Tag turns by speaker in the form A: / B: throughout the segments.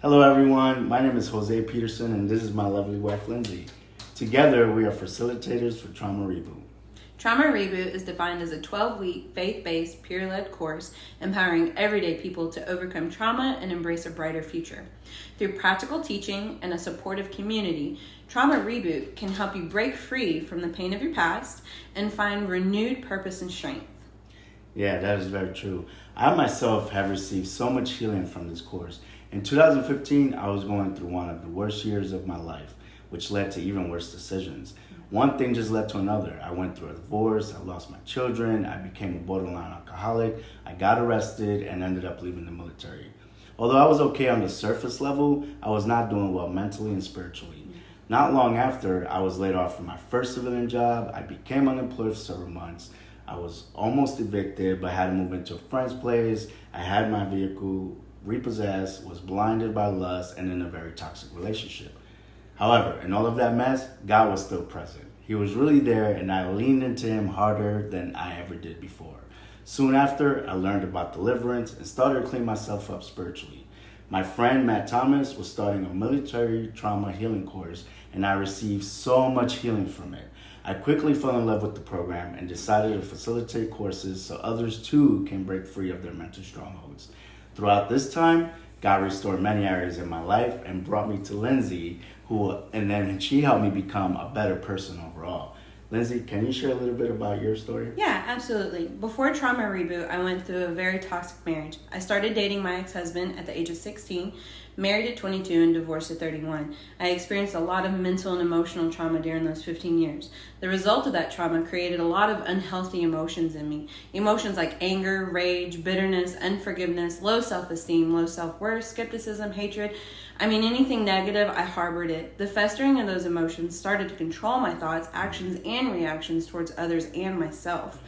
A: Hello everyone, my name is Jose Peterson and this is my lovely wife Lindsay. Together we are facilitators for Trauma Reboot.
B: Trauma Reboot is defined as a 12-week, faith-based, peer-led course empowering everyday people to overcome trauma and embrace a brighter future. Through practical teaching and a supportive community, Trauma Reboot can help you break free from the pain of your past and find renewed purpose and strength.
A: Yeah, that is very true. I myself have received so much healing from this course. In 2015, I was going through one of the worst years of my life, which led to even worse decisions. One thing just led to another. I went through a divorce, I lost my children, I became a borderline alcoholic, I got arrested, and ended up leaving the military. Although I was okay on the surface level, I was not doing well mentally and spiritually. Not long after, I was laid off from my first civilian job. I became unemployed for several months. I was almost evicted, but had to move into a friend's place. I had my vehicle repossessed, was blinded by lust, and in a very toxic relationship. However, in all of that mess, God was still present. He was really there, and I leaned into him harder than I ever did before. Soon after, I learned about deliverance and started to clean myself up spiritually. My friend Matt Thomas was starting a military trauma healing course, and I received so much healing from it. I quickly fell in love with the program and decided to facilitate courses so others too can break free of their mental strongholds. Throughout this time, God restored many areas in my life and brought me to Lindsay, and then she helped me become a better person overall. Lindsay, can you share a little bit about your story?
B: Yeah, absolutely. Before Trauma Reboot, I went through a very toxic marriage. I started dating my ex-husband at the age of 16, married at 22, and divorced at 31. I experienced a lot of mental and emotional trauma during those 15 years. The result of that trauma created a lot of unhealthy emotions in me. Emotions like anger, rage, bitterness, unforgiveness, low self-esteem, low self-worth, skepticism, hatred. Anything negative, I harbored it. The festering of those emotions started to control my thoughts, actions, and reactions towards others and myself.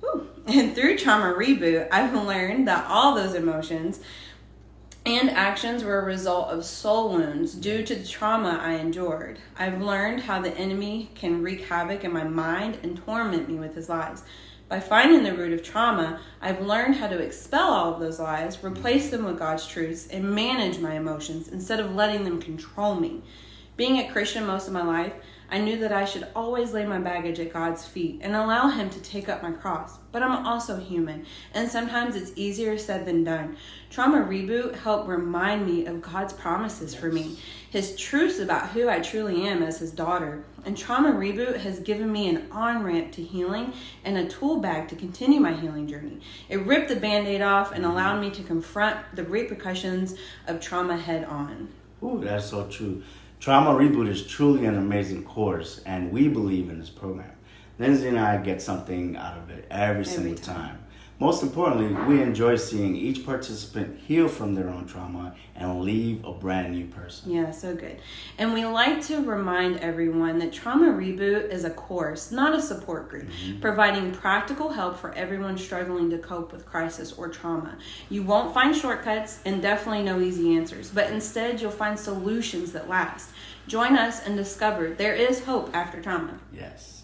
B: Whew. And through Trauma Reboot, I've learned that all those emotions and actions were a result of soul wounds due to the trauma I endured. I've learned how the enemy can wreak havoc in my mind and torment me with his lies. By finding the root of trauma, I've learned how to expel all of those lies, replace them with God's truths, and manage my emotions instead of letting them control me. Being a Christian most of my life, I knew that I should always lay my baggage at God's feet and allow Him to take up my cross. But I'm also human, and sometimes it's easier said than done. Trauma Reboot helped remind me of God's promises for me, His truths about who I truly am as His daughter. And Trauma Reboot has given me an on-ramp to healing and a tool bag to continue my healing journey. It ripped the Band-Aid off and allowed me to confront the repercussions of trauma head on.
A: Ooh, that's so true. Trauma Reboot is truly an amazing course, and we believe in this program. Lindsay and I get something out of it every single time. Most importantly, we enjoy seeing each participant heal from their own trauma and leave a brand new person.
B: Yeah, so good. And we like to remind everyone that Trauma Reboot is a course, not a support group, providing practical help for everyone struggling to cope with crisis or trauma. You won't find shortcuts and definitely no easy answers, but instead you'll find solutions that last. Join us and discover there is hope after trauma.
A: Yes.